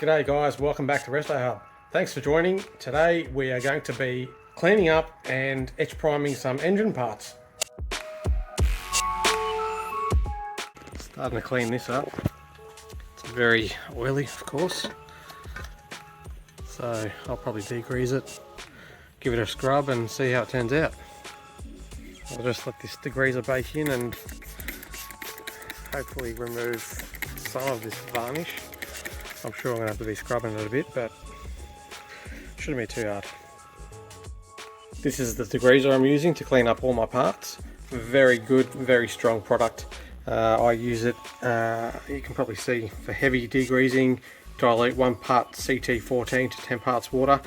G'day guys, welcome back to Resto Hub. Thanks for joining. Today we are going to be cleaning up and etch priming some engine parts. Starting to clean this up. It's very oily, of course, so I'll probably degrease it, give it a scrub and see how it turns out. I'll just let this degreaser bake in and hopefully remove some of this varnish. I'm sure I'm going to have to be scrubbing it a bit, but shouldn't be too hard. This is the degreaser I'm using to clean up all my parts. Very good, very strong product. I use it, you can probably see, for heavy degreasing. Dilute 1 part CT14 to 10 parts water.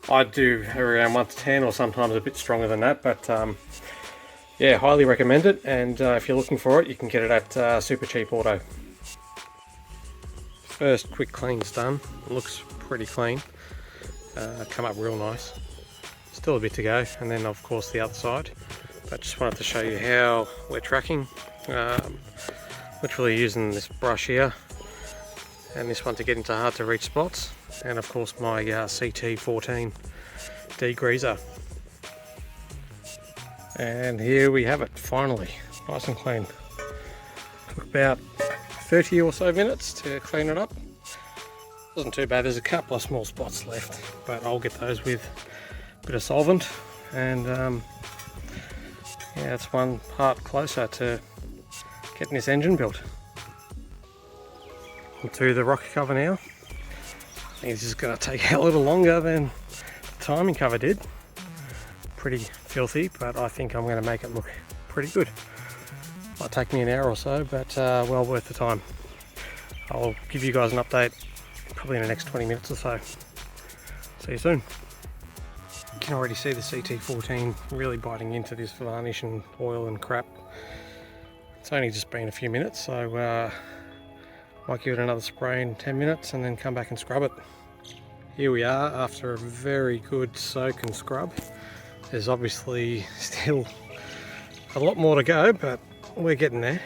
I do around 1 to 10 or sometimes a bit stronger than that, but yeah, highly recommend it. And if you're looking for it, you can get it at Supercheap Auto. First quick clean's done. It looks pretty clean. Come up real nice. Still a bit to go, and then of course the other side. But just wanted to show you how we're tracking. Literally using this brush here and this one to get into hard to reach spots, and of course my CT14 degreaser. And here we have it, finally, nice and clean. Took about 30 or so minutes to clean it up. Wasn't too bad. There's a couple of small spots left, but I'll get those with a bit of solvent, and yeah, it's one part closer to getting this engine built. Onto the rocker cover now. I think this is going to take a little longer than the timing cover did. Pretty filthy, but I think I'm going to make it look pretty good. Might take me an hour or so, but well worth the time. I'll give you guys an update probably in the next 20 minutes or so. See you soon. You can already see the CT14 really biting into this varnish and oil and crap. It's only just been a few minutes, so might give it another spray in 10 minutes and then come back and scrub it. Here we are after a very good soak and scrub. There's obviously still a lot more to go, but we're getting there.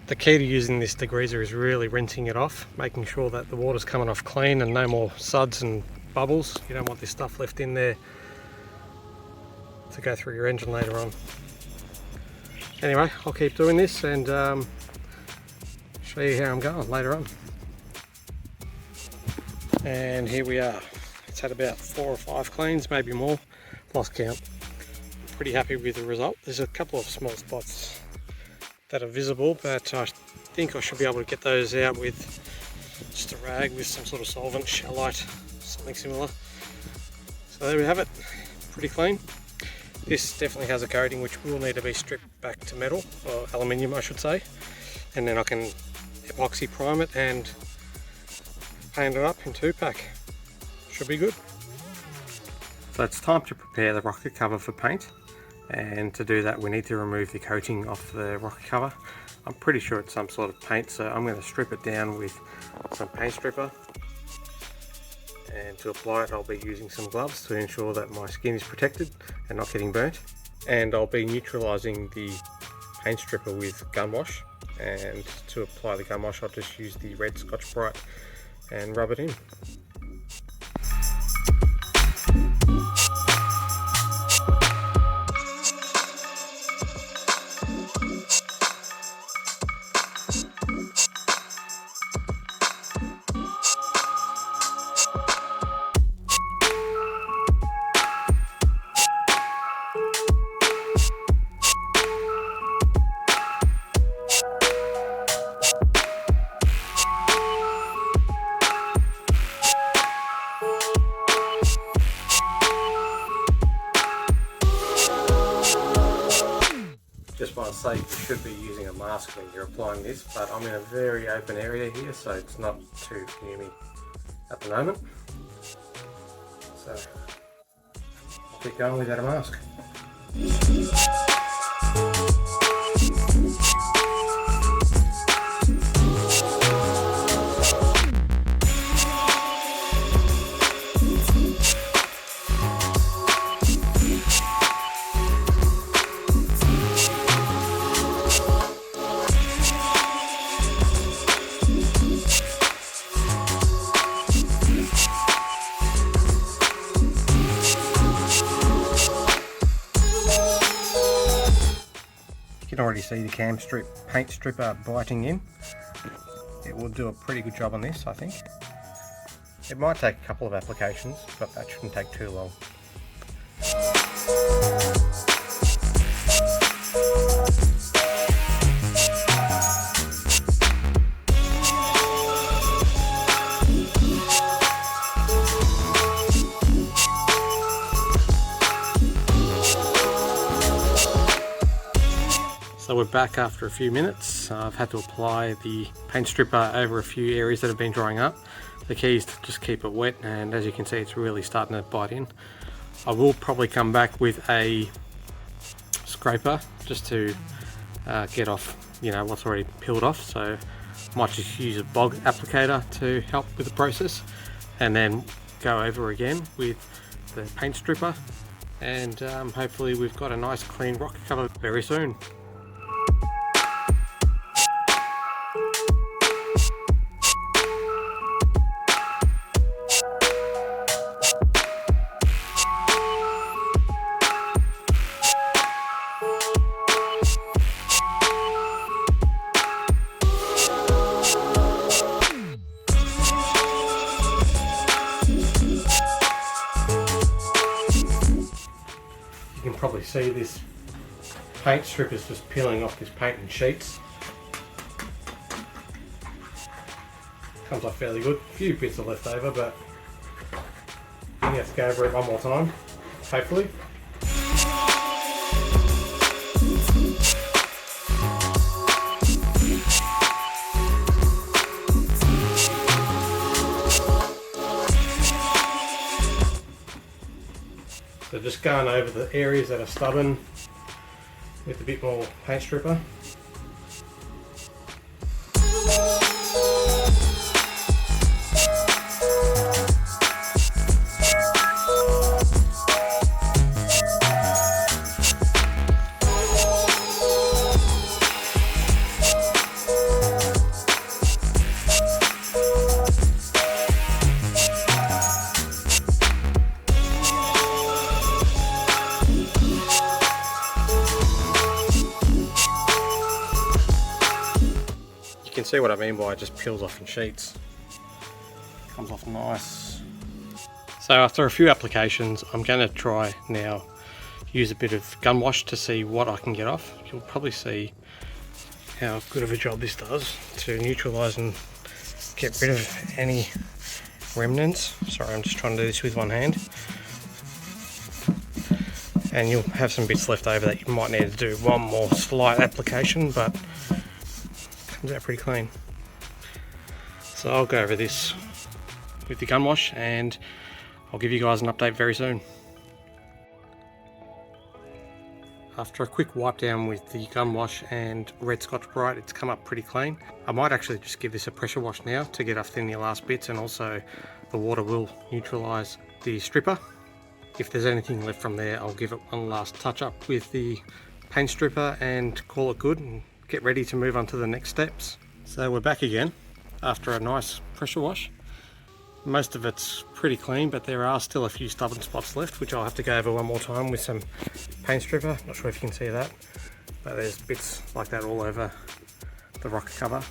The key to using this degreaser is really rinsing it off, making sure that the water's coming off clean and no more suds and bubbles. You don't want this stuff left in there to go through your engine later on. Anyway, I'll keep doing this and show you how I'm going later on. And here we are. It's had about 4 or 5 cleans, maybe more, lost count. Pretty happy with the result. There's a couple of small spots that are visible, but I think I should be able to get those out with just a rag with some sort of solvent, Shellite, something similar. So there we have it, pretty clean. This definitely has a coating which will need to be stripped back to metal, or aluminium I should say, and then I can epoxy prime it and paint it up in 2-pack. Should be good. So it's time to prepare the rocker cover for paint, and to do that we need to remove the coating off the rocker cover. I'm pretty sure it's some sort of paint, so I'm going to strip it down with some paint stripper, and to apply it I'll be using some gloves to ensure that my skin is protected and not getting burnt, and I'll be neutralising the paint stripper with gun wash, and to apply the gun wash I'll just use the red Scotch-Brite and rub it in. Just want to say you should be using a mask when you're applying this, but I'm in a very open area here, so it's not too fumy at the moment. So I'll keep going without a mask. already see the paint stripper biting in. It will do a pretty good job on this, I think. It might take a couple of applications, but that shouldn't take too long. So we're back after a few minutes. I've had to apply the paint stripper over a few areas that have been drying up. The key is to just keep it wet, and as you can see, it's really starting to bite in. I will probably come back with a scraper just to get off, what's already peeled off. So I might just use a bog applicator to help with the process, and then go over again with the paint stripper, and hopefully we've got a nice clean rock cover very soon. You can probably see this paint strip is just peeling off this paint in sheets. Comes off fairly good. A few bits are left over, but you have to go over it one more time, hopefully. So just going over the areas that are stubborn with a bit more paint stripper. You can see what I mean by it just peels off in sheets. Comes off nice. So after a few applications, I'm going to try now use a bit of gun wash to see what I can get off. You'll probably see how good of a job this does to neutralise and get rid of any remnants. Sorry, I'm just trying to do this with one hand. And you'll have some bits left over that you might need to do one more slight application, but comes out pretty clean. So I'll go over this with the gun wash and I'll give you guys an update very soon. After a quick wipe down with the gun wash and red Scotch-Brite, it's come up pretty clean. I might actually just give this a pressure wash now to get off any last bits, and also the water will neutralise the stripper. If there's anything left from there, I'll give it one last touch up with the paint stripper and call it good and get ready to move on to the next steps. So we're back again after a nice pressure wash. Most of it's pretty clean, but there are still a few stubborn spots left, which I'll have to go over one more time with some paint stripper. Not sure if you can see that, but there's bits like that all over the rocker cover.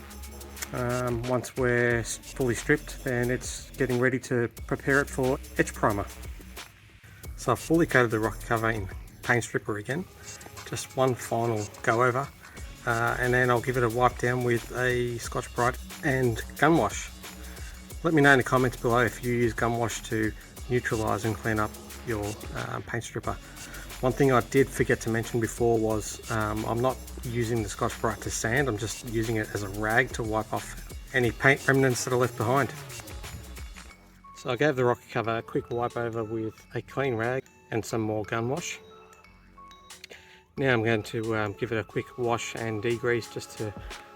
Once we're fully stripped, then it's getting ready to prepare it for etch primer. So I've fully coated the rocker cover in paint stripper again. Just one final go over. And then I'll give it a wipe down with a Scotch-Brite and gun wash. Let me know in the comments below if you use gun wash to neutralise and clean up your paint stripper. One thing I did forget to mention before was I'm not using the Scotch-Brite to sand, I'm just using it as a rag to wipe off any paint remnants that are left behind. So I gave the rocker cover a quick wipe over with a clean rag and some more gun wash. Now I'm going to give it a quick wash and degrease just to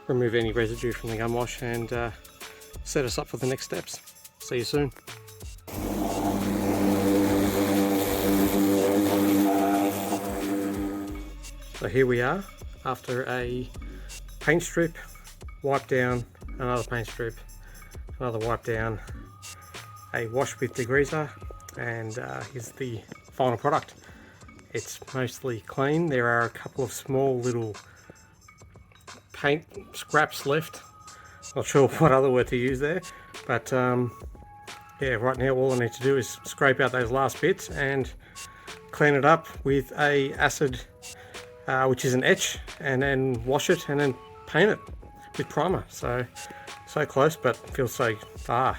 remove any residue from the gun wash and set us up for the next steps. See you soon. So here we are after a paint strip, wipe down, another paint strip, another wipe down, a wash with degreaser, and here's the final product. It's mostly clean. There are a couple of small little paint scraps left. Not sure what other word to use there, but yeah, right now all I need to do is scrape out those last bits and clean it up with a acid, which is an etch, and then wash it and then paint it with primer. So close, but feels so far.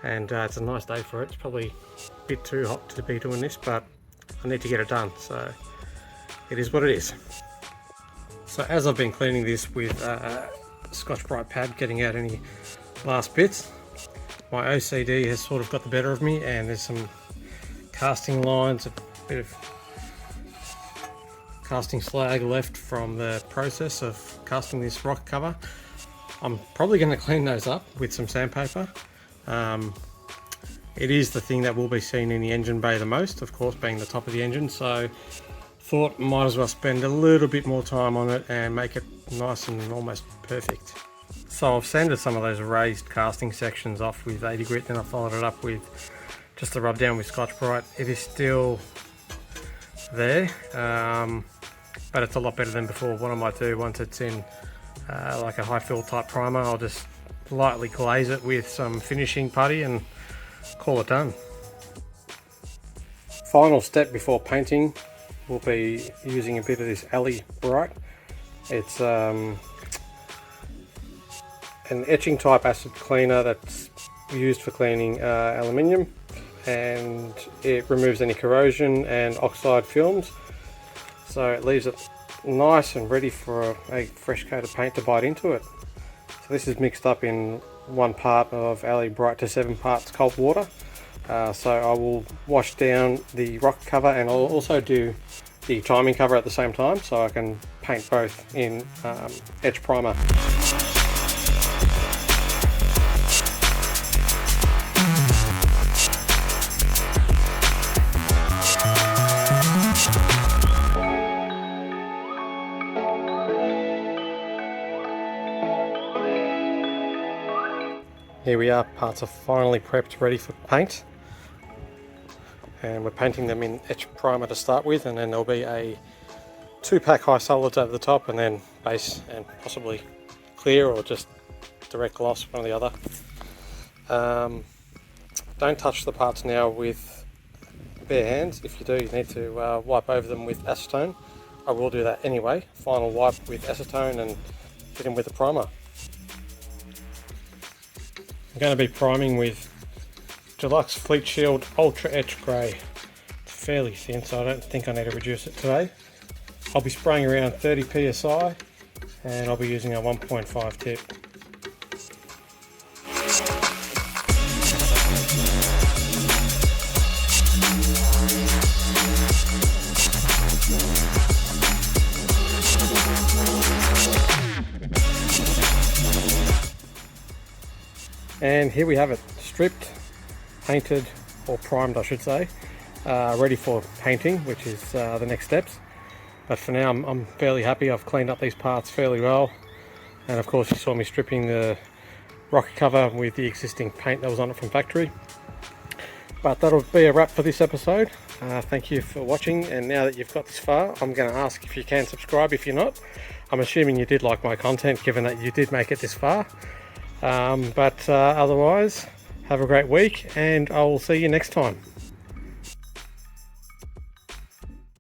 And it's a nice day for it. It's probably a bit too hot to be doing this, but I need to get it done. So it is what it is. So as I've been cleaning this with Scotch-Brite pad, getting out any last bits, my OCD has sort of got the better of me, and there's some casting lines, a bit of casting slag left from the process of casting this rocker cover. I'm probably going to clean those up with some sandpaper. It is the thing that will be seen in the engine bay the most, of course, being the top of the engine, so thought might as well spend a little bit more time on it and make it nice and almost perfect. So I've sanded some of those raised casting sections off with 80 grit, then I followed it up with just a rub down with Scotch-Brite. It is still there, but it's a lot better than before. What I might do once it's in like a high fill type primer, I'll just lightly glaze it with some finishing putty and call it done. Final step before painting will be using a bit of this Ali Bright. It's an etching type acid cleaner that's used for cleaning aluminium, and it removes any corrosion and oxide films, so it leaves it nice and ready for a fresh coat of paint to bite into it. So this is mixed up in 1 part of Ali Bright to 7 parts cold water. So I will wash down the rocker cover, and I'll also do the timing cover at the same time, so I can paint both in etch primer. Here we are, parts are finally prepped, ready for paint. And we're painting them in etch primer to start with, and then there'll be a 2-pack high solids over the top, and then base and possibly clear or just direct gloss, one or the other. Don't touch the parts now with bare hands. If you do, you need to wipe over them with acetone. I will do that anyway. Final wipe with acetone and fit in with the primer. I'm going to be priming with Deluxe Fleet Shield Ultra Etch Grey. It's fairly thin, so I don't think I need to reduce it today. I'll be spraying around 30 psi, and I'll be using a 1.5 tip. And here we have it, stripped, painted, or primed I should say, ready for painting, which is the next steps. But for now I'm fairly happy. I've cleaned up these parts fairly well, and of course you saw me stripping the rocker cover with the existing paint that was on it from factory. But that'll be a wrap for this episode. Thank you for watching, and now that you've got this far, I'm going to ask if you can subscribe if you're not. I'm assuming you did like my content, given that you did make it this far. But otherwise, have a great week, and I will see you next time.